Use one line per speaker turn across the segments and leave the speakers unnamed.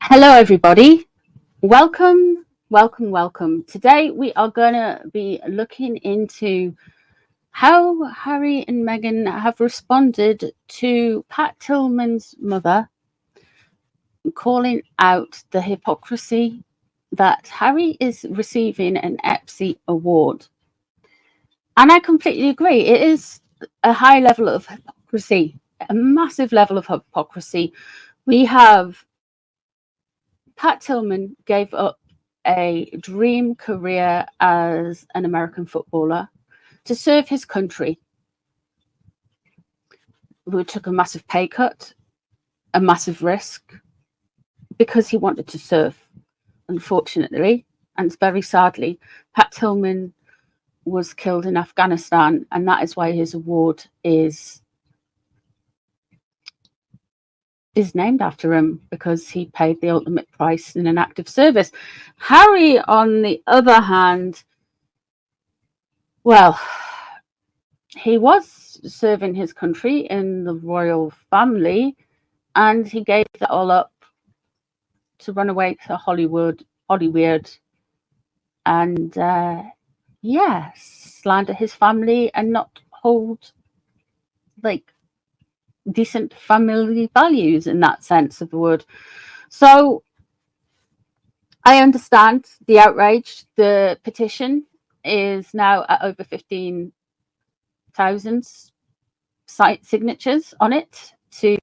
Hello, everybody. Welcome, welcome, welcome. Today we are going to be looking into how Harry and Meghan have responded to Pat Tillman's mother calling out the hypocrisy that Harry is receiving an EPSN award. And I completely agree. It is a high level of hypocrisy, a massive level of hypocrisy. We have Pat Tillman gave up a dream career as an American footballer to serve his country. We took a massive pay cut, a massive risk, because he wanted to serve. Unfortunately, and very sadly, Pat Tillman was killed in Afghanistan, and that is why his award is named after him, because he paid the ultimate price in an act of service. Harry, on the other hand, well, he was serving his country in the royal family, and he gave that all up to run away to Hollywood, and slander his family and not hold like decent family values in that sense of the word. So I understand the outrage. The petition is now at over 15,000 signatures on it to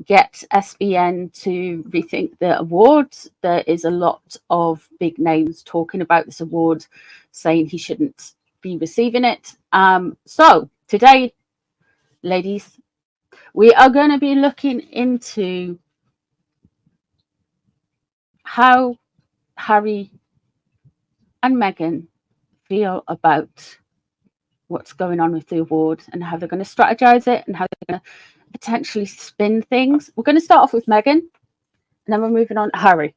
get SBN to rethink the awards. There is a lot of big names talking about this award, saying he shouldn't be receiving it. So today, ladies, we are going to be looking into how Harry and Meghan feel about what's going on with the award and how they're going to strategize it and how they're going to potentially spin things. We're going to start off with Meghan, and then we're moving on to Harry.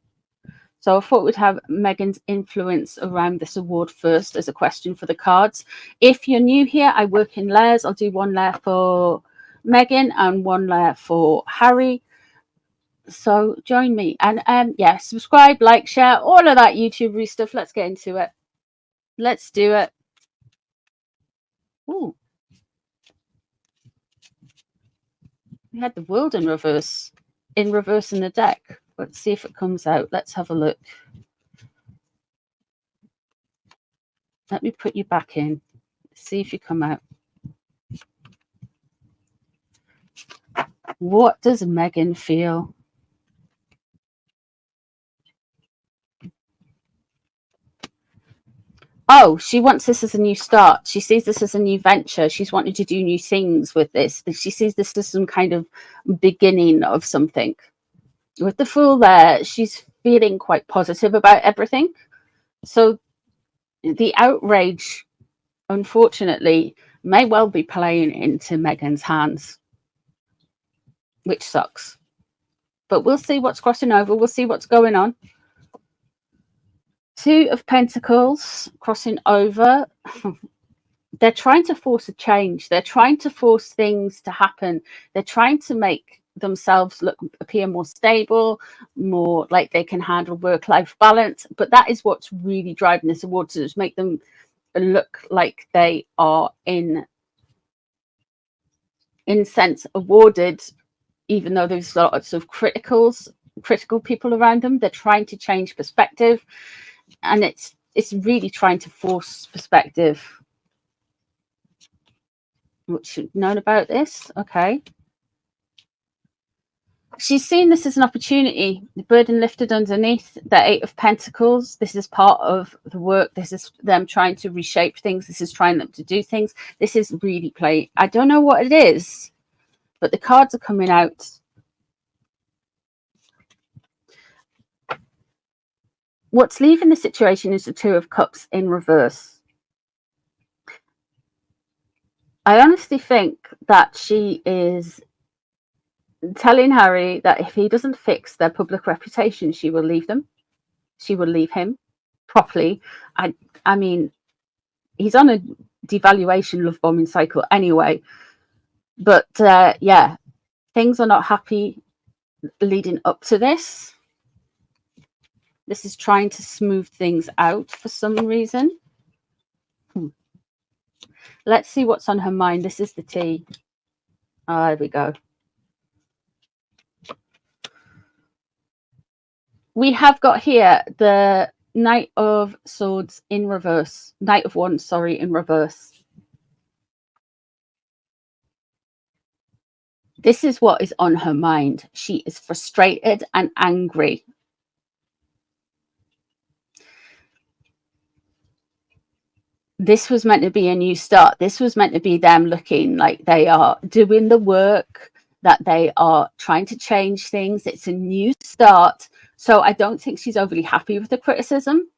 So I thought we'd have Meghan's influence around this award first as a question for the cards. If you're new here, I work in layers. I'll do one layer for Meghan and one layer for Harry. So join me, and subscribe, like, share, all of that YouTube stuff. Let's get into it. Let's do it. Ooh. We had the world in reverse in the deck. Let's see if it comes out. Let's have a look. Let me put you back in. See if you come out. What does Meghan feel? Oh, she wants this as a new start. She sees this as a new venture. She's wanting to do new things with this. She sees this as some kind of beginning of something. With the Fool there, she's feeling quite positive about everything. So the outrage, unfortunately, may well be playing into Meghan's hands, which sucks. But we'll see what's crossing over. We'll see what's going on. Two of Pentacles crossing over. They're trying to force a change. They're trying to force things to happen. They're trying to make themselves appear more stable, more like they can handle work-life balance. But that is what's really driving this award, to just make them look like they are in sense awarded, even though there's lots of critical people around them. They're trying to change perspective, and it's really trying to force perspective. What should have known about this? Okay. She's seen this as an opportunity. The burden lifted underneath. The Eight of Pentacles. This is part of the work. This is them trying to reshape things. This is trying them to do things. This is really play. I don't know what it is, but the cards are coming out. What's leaving the situation is the Two of Cups in reverse. I honestly think that she is telling Harry that if he doesn't fix their public reputation, she will leave them. She will leave him properly. I mean, he's on a devaluation love bombing cycle anyway. But things are not happy leading up to this. This is trying to smooth things out for some reason. Let's see what's on her mind. This is the tea. There we go. We have got here the Knight of Swords in reverse. Knight of Wands, sorry, in reverse. This is what is on her mind. She is frustrated and angry. This was meant to be a new start. This was meant to be them looking like they are doing the work, that they are trying to change things. It's a new start. So I don't think she's overly happy with the criticism.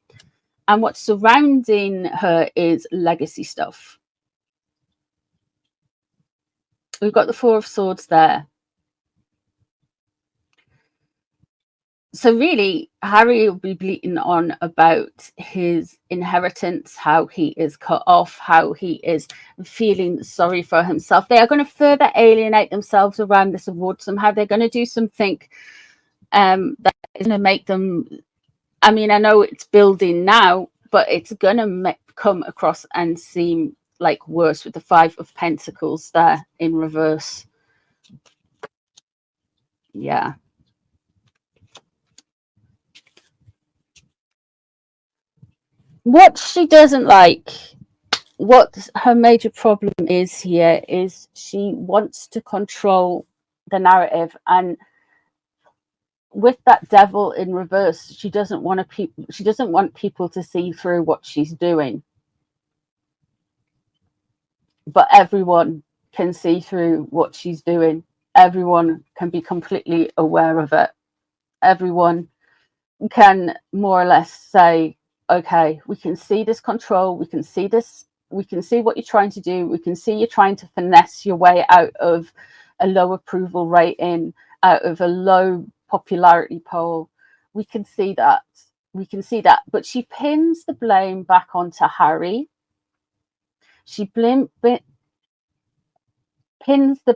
And what's surrounding her is legacy stuff. We've got the Four of Swords there. So really, Harry will be bleating on about his inheritance, how he is cut off, how he is feeling sorry for himself. They are going to further alienate themselves around this award somehow. They're going to do something that is going to make them, I mean, I know it's building now, but it's going to come across and seem like worse with the Five of Pentacles there in reverse. Yeah. What she doesn't like, what her major problem is here, is she wants to control the narrative, and with that Devil in reverse, she doesn't want people to see through what she's doing, but everyone can see through what she's doing. Everyone can be completely aware of it. Everyone can more or less say, okay, we can see this control, we can see this, we can see what you're trying to do, we can see you're trying to finesse your way out of a low approval rating, out of a low popularity poll. We can see that. But she pins the blame back onto Harry. She pins the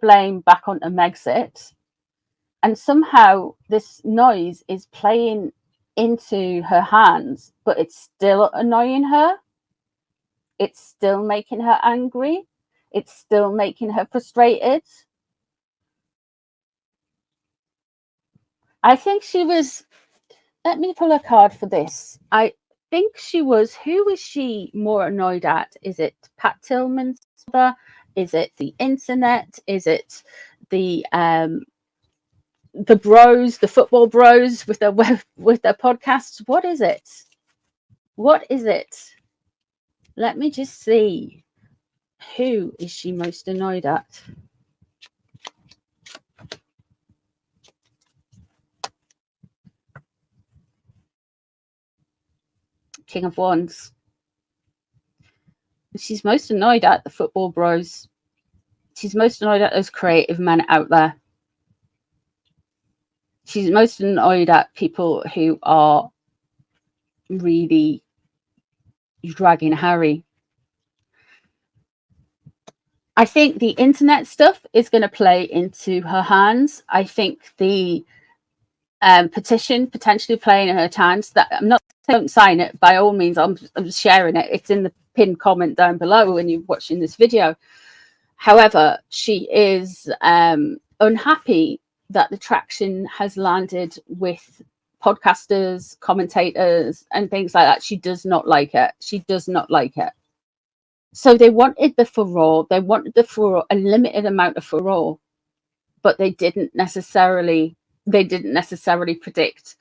blame back onto Megxit, and somehow this noise is playing into her hands, but it's still annoying her. It's still making her angry. It's still making her frustrated. I think she was, let me pull a card for this. I think she was, who was she more annoyed at? Is it Pat Tillman's mother? Is it the internet? Is it the bros, the football bros with their podcasts? What is it? What is it? Let me just see. Who is she most annoyed at? King of Wands. She's most annoyed at the football bros. She's most annoyed at those creative men out there. She's most annoyed at people who are really dragging Harry. I think the internet stuff is going to play into her hands. I think the petition potentially playing in her hands. That I'm not saying don't sign it, by all means. I'm sharing it. It's in the pinned comment down below when you're watching this video. However, she is unhappy that the traction has landed with podcasters, commentators, and things like that. She does not like it. She does not like it. So they wanted the furore. They wanted the furore, a limited amount of furore, but they didn't necessarily predict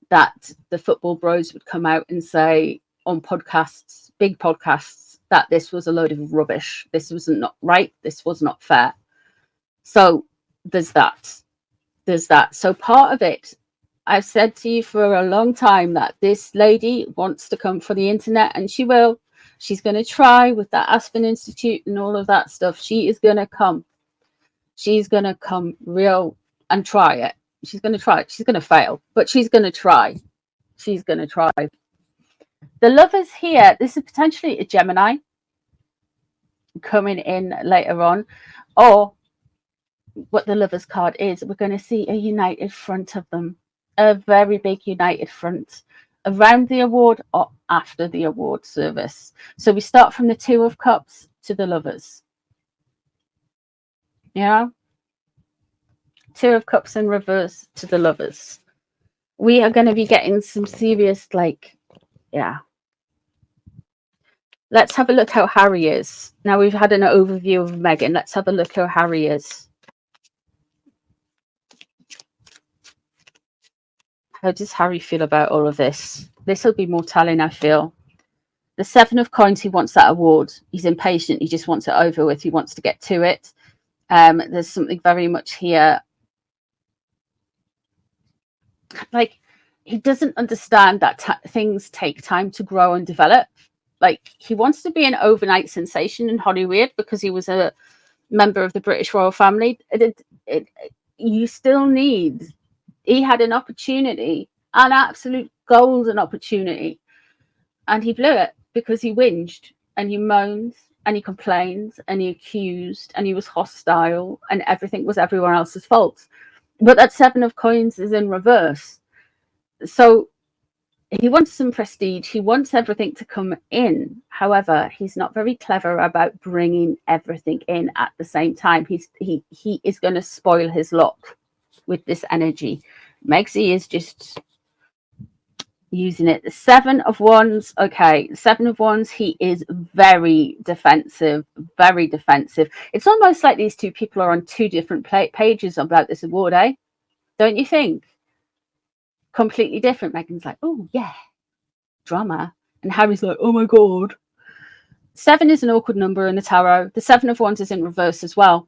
that the football bros would come out and say on podcasts, big podcasts, that this was a load of rubbish. This was not right. This was not fair. So there's that. So part of it, I've said to you for a long time that this lady wants to come for the internet, and she will. She's going to try with that Aspen Institute and all of that stuff. She is going to come. She's going to come real and try it. She's going to try it. She's going to fail, but she's going to try. She's going to try. The Lovers here, this is potentially a Gemini coming in later on, or what the Lovers card is, we're going to see a united front of them, a very big united front around the award or after the award service. So we start from the Two of Cups to the Lovers. Yeah. Two of Cups in reverse to the Lovers. We are going to be getting some serious, like, yeah. Let's have a look how Harry is. Now we've had an overview of Meghan. Let's have a look how Harry is. How does Harry feel about all of this? This will be more telling, I feel. The Seven of Coins, he wants that award. He's impatient. He just wants it over with. He wants to get to it. There's something very much here. Like, he doesn't understand that things take time to grow and develop. Like, he wants to be an overnight sensation in Hollywood because he was a member of the British royal family. You still need... He had an opportunity, an absolute golden opportunity, and he blew it because he whinged and he moaned and he complained and he accused and he was hostile and everything was everyone else's fault. But that Seven of Coins is in reverse. So he wants some prestige. He wants everything to come in. However, he's not very clever about bringing everything in at the same time. He is going to spoil his luck with this energy. Megsy is just using it. The Seven of Wands. Okay, Seven of Wands. He is very defensive. Very defensive. It's almost like these two people are on two different pages about this award, eh? Don't you think? Completely different. Meghan's like, oh yeah, drama, and Harry's like, oh my god. Seven is an awkward number in the tarot. The Seven of Wands is in reverse as well.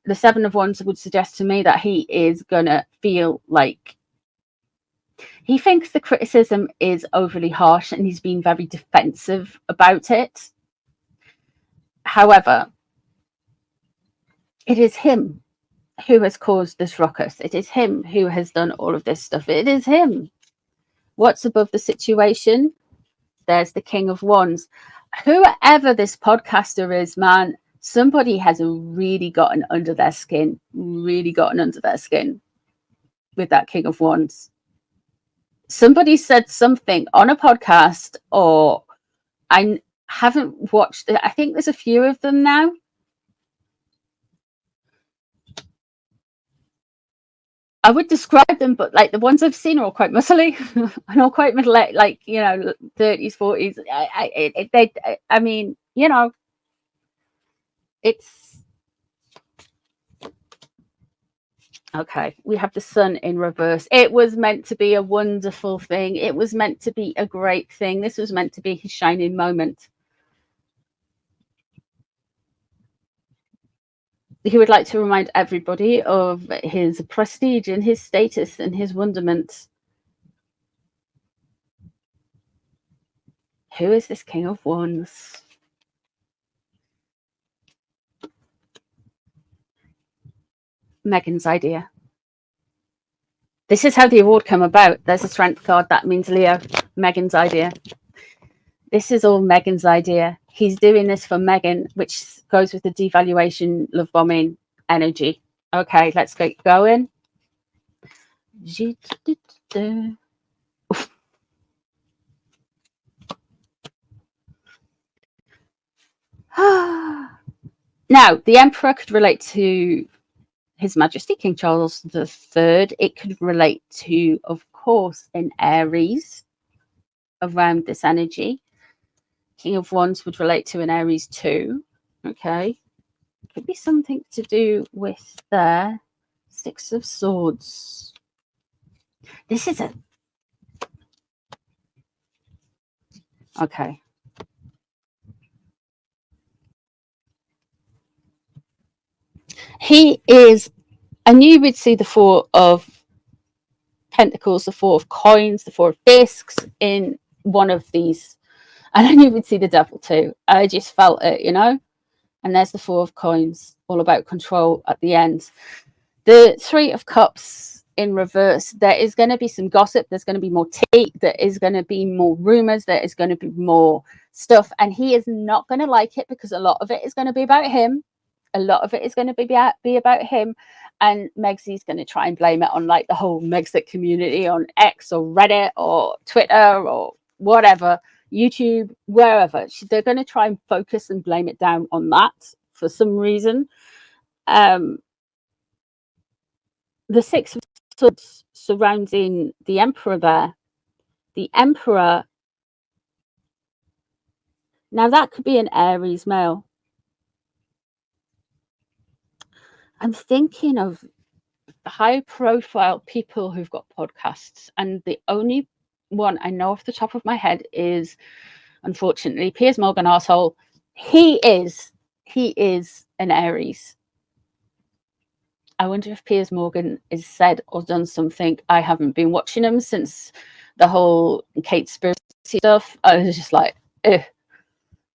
The Seven of Wands would suggest to me that he is gonna feel like he thinks the criticism is overly harsh and he's been very defensive about it. However, it is him who has caused this ruckus. It is him who has done all of this stuff. It is him. What's above the situation? There's the King of Wands. Whoever this podcaster is, man, somebody has really gotten under their skin. Really gotten under their skin with that King of Wands. Somebody said something on a podcast, or I haven't watched it. I think there's a few of them now. I would describe them, but like the ones I've seen are all quite muscly and all quite middle, like, you know, 30s, 40s. I mean, you know, it's okay. We have the Sun in reverse. It was meant to be a wonderful thing. It was meant to be a great thing. This was meant to be his shining moment. He would like to remind everybody of his prestige and his status and his wonderment. Who is this King of Wands? Megan's idea. This is how the award came about. There's a strength card. That means Leo. Megan's idea. This is all Megan's idea. He's doing this for Meghan, which goes with the devaluation, love bombing energy. Okay, let's get going. Now, the Emperor could relate to His Majesty King Charles III. It could relate to, of course, an Aries around this energy. King of Wands would relate to an Aries too. Okay. Could be something to do with the Six of Swords. This is a... Okay. He is... I knew we'd see the Four of Pentacles, the Four of Coins, the Four of Discs in one of these. And I knew we'd see the Devil too. I just felt it, you know? And there's the Four of Coins, all about control at the end. The Three of Cups in reverse. There is going to be some gossip. There's going to be more tea. There is going to be more rumors. There is going to be more stuff. And he is not going to like it because a lot of it is going to be about him. A lot of it is going to be about him. And Megsy's going to try and blame it on like the whole Megxit community on X or Reddit or Twitter or whatever, YouTube, wherever. They're going to try and focus and blame it down on that for some reason. The Six of Swords surrounding the Emperor there. The Emperor, now that could be an Aries male. I'm thinking of high profile people who've got podcasts, and the only one I know off the top of my head is, unfortunately, Piers Morgan arsehole. He is an Aries. I wonder if Piers Morgan has said or done something. I haven't been watching him since the whole Kate Spiracy stuff. I was just like, ugh.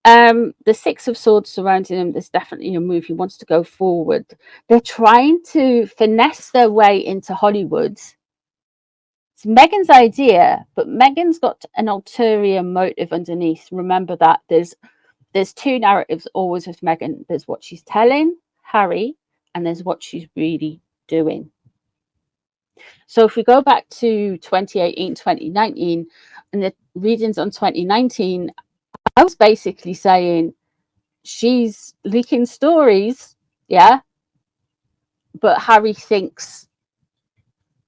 The Six of Swords surrounding him, there's definitely a move. He wants to go forward. They're trying to finesse their way into Hollywood. It's Megan's idea, but Megan's got an ulterior motive underneath. Remember that there's two narratives always with Meghan. There's what she's telling Harry, and there's what she's really doing. So if we go back to 2018, 2019, and the readings on 2019, I was basically saying she's leaking stories, yeah, but Harry thinks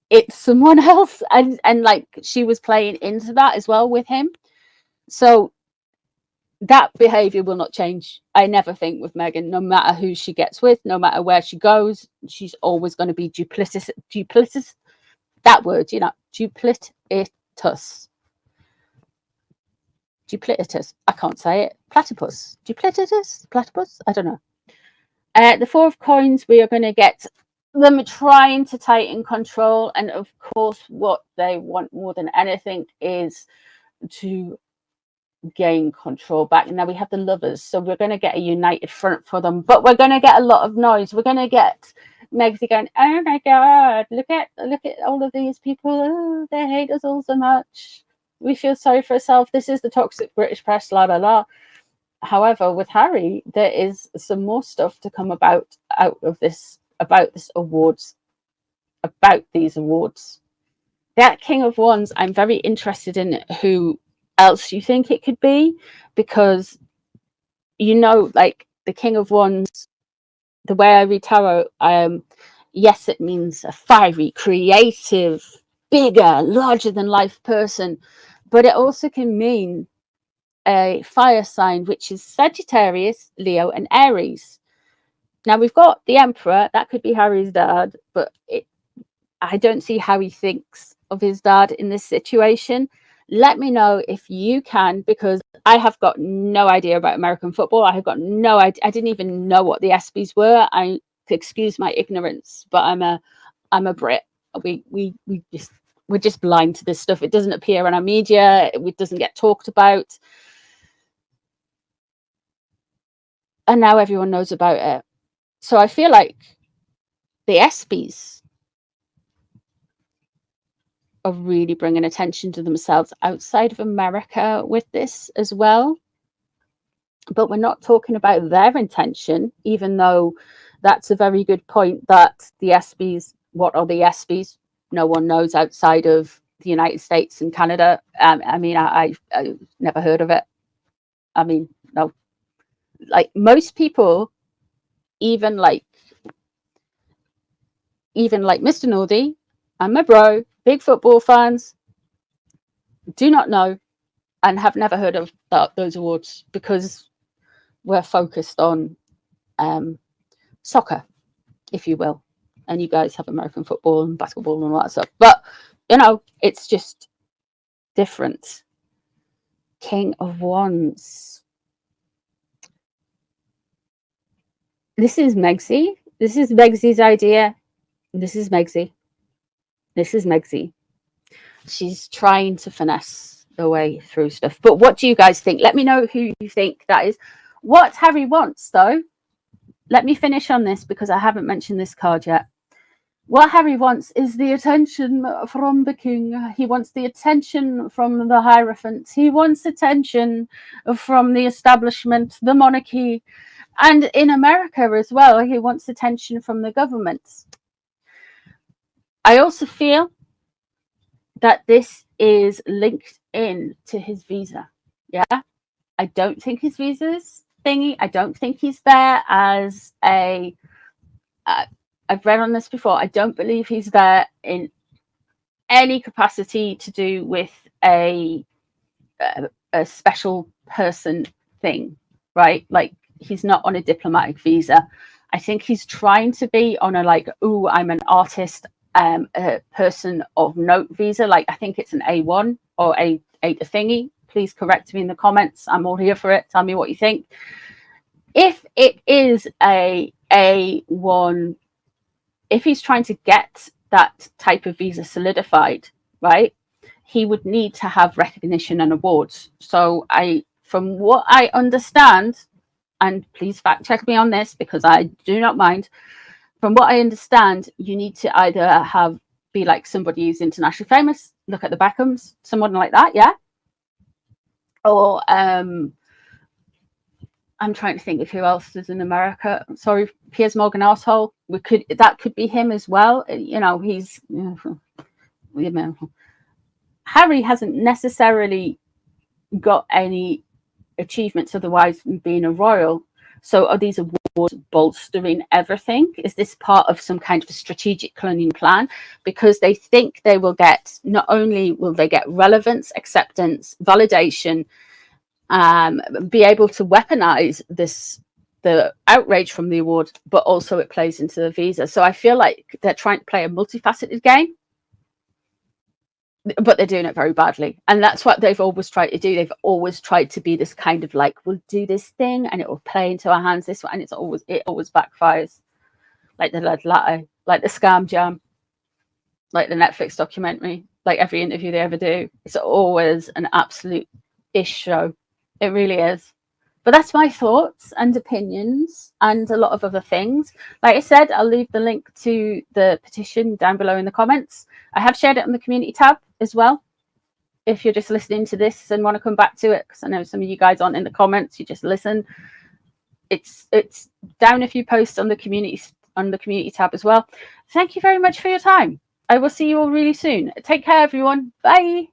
it's someone else, and like she was playing into that as well with him. So that behavior will not change. I never think with Meghan, no matter who she gets with, no matter where she goes, she's always going to be duplicitous. That word, you know, duplicitous. I can't say it. Platypus. Duplicitous? Platypus? I don't know. The Four of Coins, we are going to get them trying to tighten control. And of course, what they want more than anything is to gain control back. Now we have the Lovers, so we're going to get a united front for them, but we're going to get a lot of noise. We're going to get Megsy going, oh my god, look at all of these people, oh, they hate us all so much, we feel sorry for ourselves, this is the toxic British press, la la la. However, with Harry, there is some more stuff to come out of this, about these awards. That King of Wands, I'm very interested in who else you think it could be, because you know, like the King of Wands, the way I read tarot, yes, it means a fiery, creative, bigger, larger than life person, but it also can mean a fire sign, which is Sagittarius, Leo, and Aries. Now we've got the Emperor, that could be Harry's dad, but I don't see how he thinks of his dad in this situation. Let me know if you can, because I have got no idea about American football. I have got no idea. I didn't even know what the ESPYs were. I excuse my ignorance, but I'm a Brit. We're just blind to this stuff. It doesn't appear in our media. It doesn't get talked about. And now everyone knows about it. So I feel like the ESPYs are really bringing attention to themselves outside of America with this as well. But we're not talking about their intention, even though that's a very good point, that the ESPYs, what are the ESPYs? No one knows outside of the United States and Canada. I mean, I never heard of it. I mean, no. Like most people, even like Mr. Nordy and my bro, big football fans, do not know and have never heard of those awards, because we're focused on soccer, if you will, and you guys have American football and basketball and all that stuff. But you know, it's just different. King of Wands. This is Megsy. This is Megsy's idea. This is Megsy. She's trying to finesse the way through stuff. But what do you guys think? Let me know who you think that is. What Harry wants, though, let me finish on this, because I haven't mentioned this card yet. What Harry wants is the attention from the king. He wants the attention from the Hierophant. He wants attention from the establishment, the monarchy. And in America as well, he wants attention from the government. I also feel that this is linked in to his visa. Yeah, I don't think his visa's thingy. I don't think he's there as a. I've read on this before. I don't believe he's there in any capacity to do with a special person thing, right? Like, he's not on a diplomatic visa. I think he's trying to be on a like, ooh, I'm an artist, a person of note visa. Like, I think it's an A1 or a thingy. Please correct me in the comments. I'm all here for it. Tell me what you think. If it is a A1, if he's trying to get that type of visa solidified, right, he would need to have recognition and awards. So from what I understand, and please fact check me on this because I do not mind, from what I understand, you need to either be like somebody who's internationally famous, look at the Beckhams, someone like that, yeah, or I'm trying to think of who else is in America. Sorry, Piers Morgan asshole. That could be him as well. You know, he's. Harry hasn't necessarily got any achievements otherwise than being a royal. So are these awards bolstering everything? Is this part of some kind of a strategic cloning plan? Because they think they will get, not only will they get relevance, acceptance, validation, be able to weaponize the outrage from the award, but also it plays into the visa. So I feel like they're trying to play a multifaceted game, but they're doing it very badly. And that's what they've always tried to do. They've always tried to be this kind of like, we'll do this thing and it will play into our hands this way, and it always backfires. Like the lead latte, like the scam jam, like the Netflix documentary, like every interview they ever do. It's always an absolute ish show. It really is. But that's my thoughts and opinions and a lot of other things. Like I said, I'll leave the link to the petition down below in the comments. I have shared it on the community tab as well. If you're just listening to this and want to come back to it, because I know some of you guys aren't in the comments, you just listen. It's down a few posts on the community tab as well. Thank you very much for your time. I will see you all really soon. Take care, everyone. Bye.